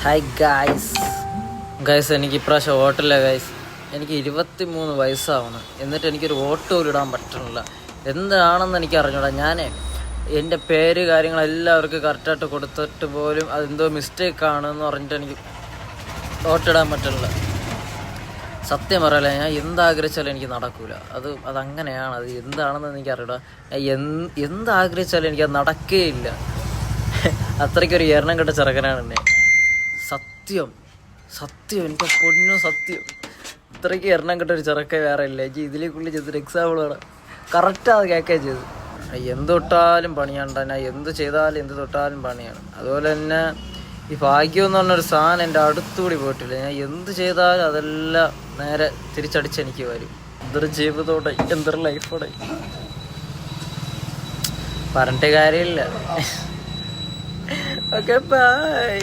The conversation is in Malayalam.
ഹായ് ഗായ്സ് എനിക്ക് ഇപ്രാവശ്യം വോട്ടില്ല ഗായ്സ്. എനിക്ക് 23 വയസ്സാവണം, എന്നിട്ട് എനിക്കൊരു വോട്ട് പോലും ഇടാൻ പറ്റണില്ല. എന്താണെന്ന് എനിക്ക് അറിഞ്ഞൂടാ. ഞാൻ എൻ്റെ പേര് കാര്യങ്ങളെല്ലാവർക്കും കറക്റ്റായിട്ട് കൊടുത്തിട്ട് പോലും അതെന്തോ മിസ്റ്റേക്കാണെന്ന് പറഞ്ഞിട്ട് എനിക്ക് വോട്ടിടാൻ പറ്റണില്ല. സത്യം പറയല, ഞാൻ എന്താഗ്രഹിച്ചാലും എനിക്ക് നടക്കൂല. അതങ്ങനെയാണ്. അത് എന്താണെന്ന് എനിക്ക് അറിയില്ല. എന്താഗ്രഹിച്ചാലും എനിക്കത് നടക്കേയില്ല. അത്രയ്ക്കൊരു എണ്ണം കെട്ട ചെറുക്കനാണ് എന്നെ. സത്യം എൻ്റെ പൊന്നു സത്യം. ഇത്രയ്ക്ക് എണ്ണം കെട്ടൊരു ചെറുക്ക വേറെ ഇല്ല. ഇതിലേക്കുള്ളിൽ ചെന്നിട്ട് എക്സാമ്പിൾ വേണം. കറക്റ്റാണ് അത് കേൾക്കുകയും ചെയ്തു. എന്ത് തൊട്ടാലും പണിയാണ്. ഞാൻ എന്ത് ചെയ്താലും എന്ത് തൊട്ടാലും പണിയാണ്. അതുപോലെ തന്നെ ഈ ഭാഗ്യം എന്ന് പറഞ്ഞൊരു സാധനം എൻ്റെ അടുത്തുകൂടി പോയിട്ടില്ല. ഞാൻ എന്ത് ചെയ്താലും അതെല്ലാം നേരെ തിരിച്ചടിച്ച് എനിക്ക് വരും. എന്തൊരു ജീവിതത്തോടെ, എന്തൊരു ലൈഫോടെ പറഞ്ഞിട്ട് കാര്യമില്ല. Okay bye.